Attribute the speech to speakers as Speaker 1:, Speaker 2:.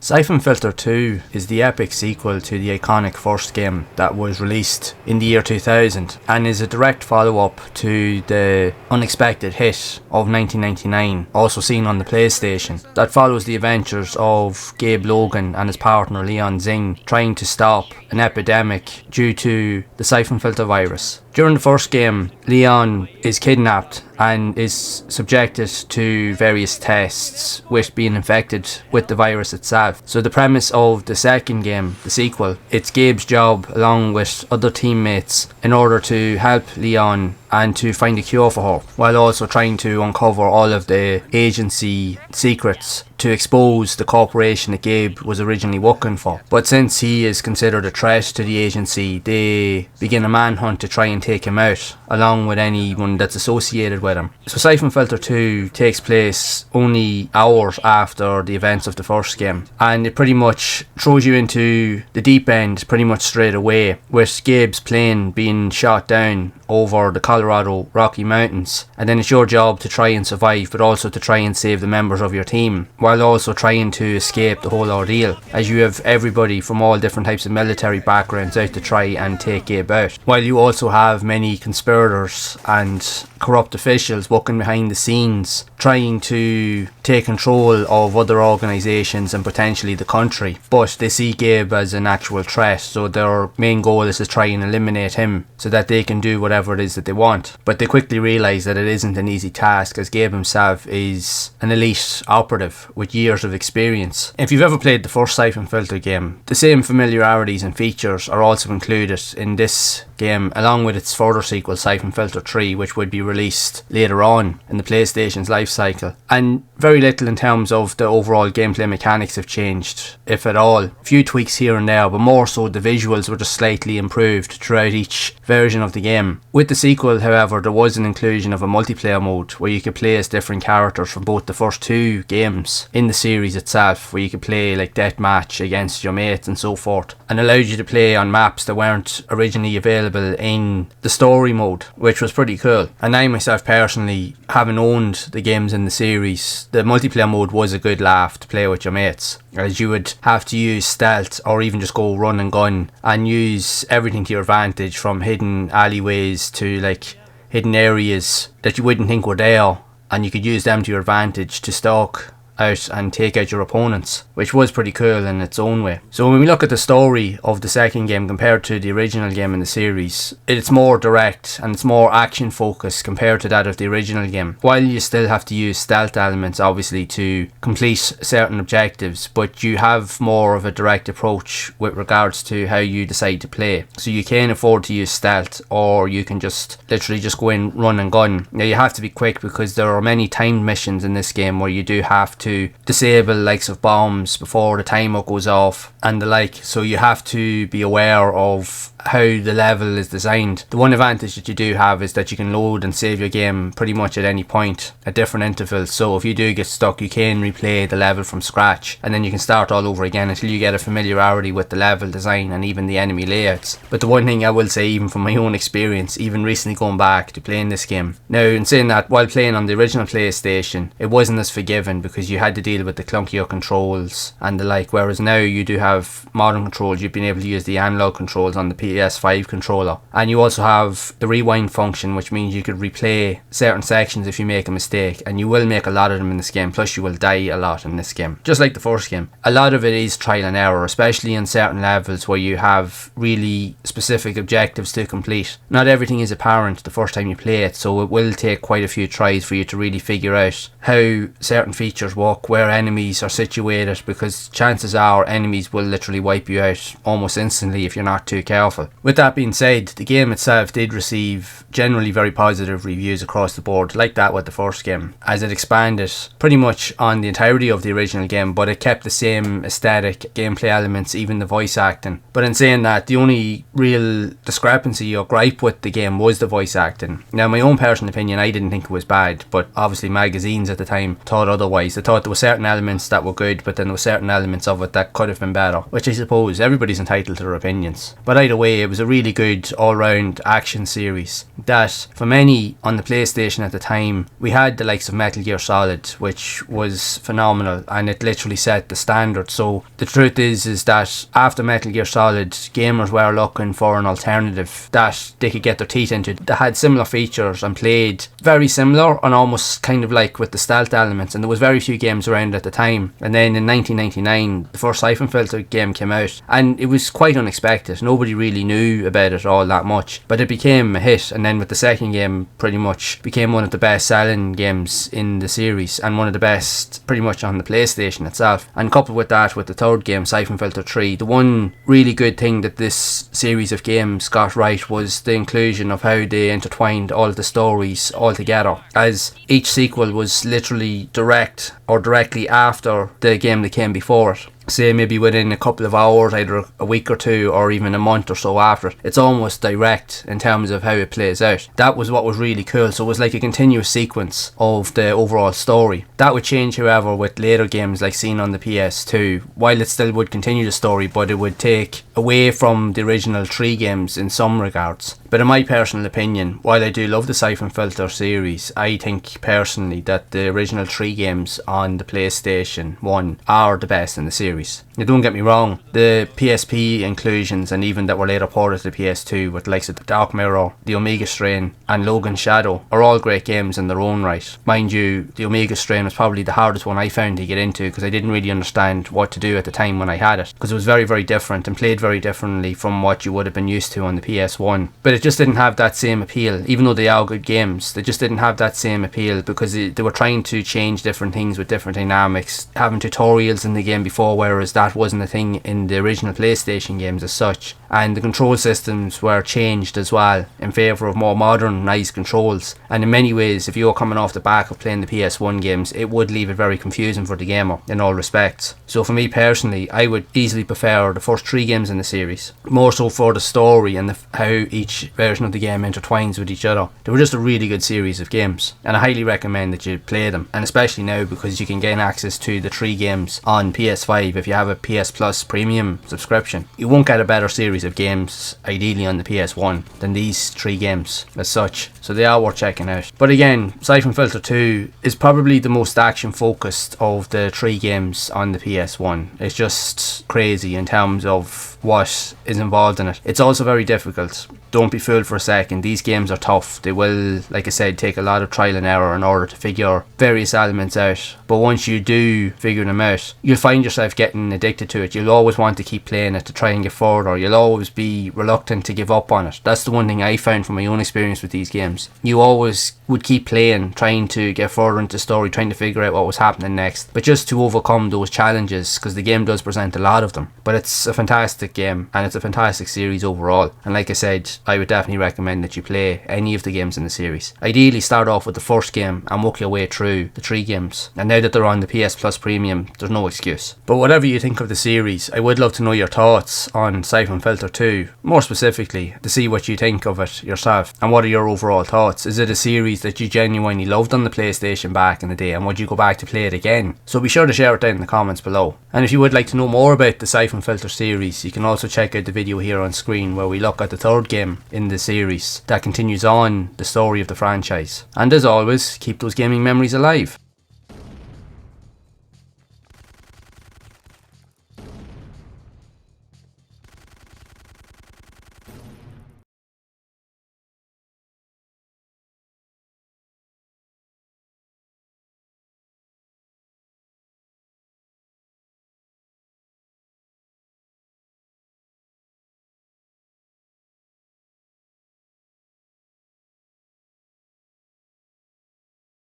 Speaker 1: Syphon Filter 2 is the epic sequel to the iconic first game that was released in the year 2000 and is a direct follow-up to the unexpected hit of 1999, also seen on the PlayStation, that follows the adventures of Gabe Logan and his partner Leon Zing trying to stop an epidemic due to the Syphon Filter virus. During the first game, Leon is kidnapped and is subjected to various tests with being infected with the virus itself. So the premise of the second game, the sequel, it's Gabe's job along with other teammates in order to help Leon and to find a cure for her, while also trying to uncover all of the agency secrets to expose the corporation that Gabe was originally working for. But since he is considered a threat to the agency, they begin a manhunt to try and take him out, along with anyone that's associated with him. So Syphon Filter 2 takes place only hours after the events of the first game, and it pretty much throws you into the deep end pretty much straight away, with Gabe's plane being shot down over the Colorado Rocky Mountains, and then it's your job to try and survive, but also to try and save the members of your team, while also trying to escape the whole ordeal, as you have everybody from all different types of military backgrounds out to try and take Gabe out, while you also have many conspirators and corrupt officials working behind the scenes trying to take control of other organisations and potentially the country. But they see Gabe as an actual threat, so their main goal is to try and eliminate him so that they can do whatever it is that they want. But they quickly realise that it isn't an easy task, as Gabe himself is an elite operative with years of experience. If you've ever played the first Syphon Filter game, the same familiarities and features are also included in this game, along with its further sequel Syphon Filter 3, which would be released later on in the PlayStation's life cycle. And very little in terms of the overall gameplay mechanics have changed, if at all. A few tweaks here and there, but more so the visuals were just slightly improved throughout each version of the game. With the sequel, however, there was an inclusion of a multiplayer mode where you could play as different characters from both the first two games in the series itself, where you could play like deathmatch against your mates and so forth, and allowed you to play on maps that weren't originally available in the story mode, which was pretty cool. And I myself personally, having owned the games in the series, the multiplayer mode was a good laugh to play with your mates, as you would have to use stealth or even just go run and gun and use everything to your advantage, from hidden alleyways to like hidden areas that you wouldn't think were there, and you could use them to your advantage to stalk out and take out your opponents, which was pretty cool in its own way. So when we look at the story of the second game compared to the original game in the series, it's more direct and it's more action focused compared to that of the original game, while you still have to use stealth elements obviously to complete certain objectives, but you have more of a direct approach with regards to how you decide to play. So you can afford to use stealth, or you can just literally just go in, run and gun. Now you have to be quick, because there are many timed missions in this game where you do have to disable likes of bombs before the timer goes off and the like, so you have to be aware of how the level is designed. The one advantage that you do have is that you can load and save your game pretty much at any point at different intervals, so if you do get stuck you can replay the level from scratch and then you can start all over again until you get a familiarity with the level design and even the enemy layouts. But the one thing I will say, even from my own experience, even recently going back to playing this game, now in saying that, while playing on the original PlayStation it wasn't as forgiving because you had to deal with the clunkier controls and the like, whereas now you do have modern controls. You've been able to use the analog controls on the PS5 controller, and you also have the rewind function, which means you could replay certain sections if you make a mistake, and you will make a lot of them in this game, plus you will die a lot in this game, just like the first game. A lot of it is trial and error, especially in certain levels where you have really specific objectives to complete. Not everything is apparent the first time you play it, so it will take quite a few tries for you to really figure out how certain features work, where enemies are situated, because chances are enemies will literally wipe you out almost instantly if you're not too careful. With that being said, the game itself did receive generally very positive reviews across the board, like that with the first game, as it expanded pretty much on the entirety of the original game, but it kept the same aesthetic, gameplay elements, even the voice acting. But in saying that, the only real discrepancy or gripe with the game was the voice acting. Now, my own personal opinion, I didn't think it was bad, but obviously magazines at the time thought otherwise. They thought thought there were certain elements that were good, but then there were certain elements of it that could have been better, which I suppose everybody's entitled to their opinions. But either way, it was a really good all-round action series that, for many on the PlayStation at the time, we had the likes of Metal Gear Solid, which was phenomenal, and it literally set the standard. So the truth is that after Metal Gear Solid, gamers were looking for an alternative that they could get their teeth into, that had similar features and played very similar and almost kind of like with the stealth elements, and there was very few games around at the time. And then in 1999 the first Syphon Filter game came out, and it was quite unexpected. Nobody really knew about it all that much, but it became a hit, and then with the second game pretty much became one of the best selling games in the series and one of the best pretty much on the PlayStation itself. And coupled with that, with the third game, Syphon Filter 3, the one really good thing that this series of games got right was the inclusion of how they intertwined all of the stories all together, as each sequel was literally direct or directly after the game that came before it. Say maybe within a couple of hours, either a week or two or even a month or so after it. It's almost direct in terms of how it plays out. That was what was really cool. So it was like a continuous sequence of the overall story. That would change, however, with later games like seen on the PS2. While it still would continue the story, but it would take away from the original 3 games in some regards. But in my personal opinion, while I do love the Syphon Filter series, I think personally that the original 3 games on the PlayStation 1 are the best in the series. Now, don't get me wrong, the PSP inclusions and even that were later ported to the PS2 with the likes of Dark Mirror, the Omega Strain and Logan Shadow are all great games in their own right. Mind you, the Omega Strain was probably the hardest one I found to get into because I didn't really understand what to do at the time when I had it, because it was very, very different and played very differently from what you would have been used to on the PS1. But it just didn't have that same appeal. Even though they are good games, they just didn't have that same appeal because they were trying to change different things with different dynamics, having tutorials in the game before, whereas that wasn't a thing in the original PlayStation games as such. And the control systems were changed as well in favour of more modernised controls, and in many ways, if you're coming off the back of playing the PS1 games, it would leave it very confusing for the gamer in all respects. So for me personally, I would easily prefer the first 3 games in the series, more so for the story and how each version of the game intertwines with each other. They were just a really good series of games, and I highly recommend that you play them, and especially now because you can gain access to the 3 games on PS5 if you have a PS Plus premium subscription. You won't get a better series of games ideally on the PS1 than these 3 games as such, so they are worth checking out. But again, Syphon Filter 2 is probably the most action focused of the 3 games on the PS1. It's just crazy in terms of what is involved in it. It's also very difficult. Don't be fooled for a second, these games are tough. They will, like I said, take a lot of trial and error in order to figure various elements out, but once you do figure them out, you'll find yourself getting addicted to it. You'll always want to keep playing it to try and get further. You'll always be reluctant to give up on it. That's the one thing I found from my own experience with these games. You always would keep playing, trying to get further into the story, trying to figure out what was happening next, but just to overcome those challenges, because the game does present a lot of them. But it's a fantastic game, and it's a fantastic series overall, and like I said, I would definitely recommend that you play any of the games in the series. Ideally start off with the first game and work your way through the 3 games, and now that they're on the PS Plus Premium, there's no excuse. But whatever you think of the series, I would love to know your thoughts on Syphon Filter 2, more specifically to see what you think of it yourself, and what are your overall thoughts. Is it a series that you genuinely loved on the PlayStation back in the day, and would you go back to play it again? So be sure to share it down in the comments below. And if you would like to know more about the Syphon Filter series, you can also check out the video here on screen where we look at the 3rd game in the series that continues on the story of the franchise. And as always, keep those gaming memories alive.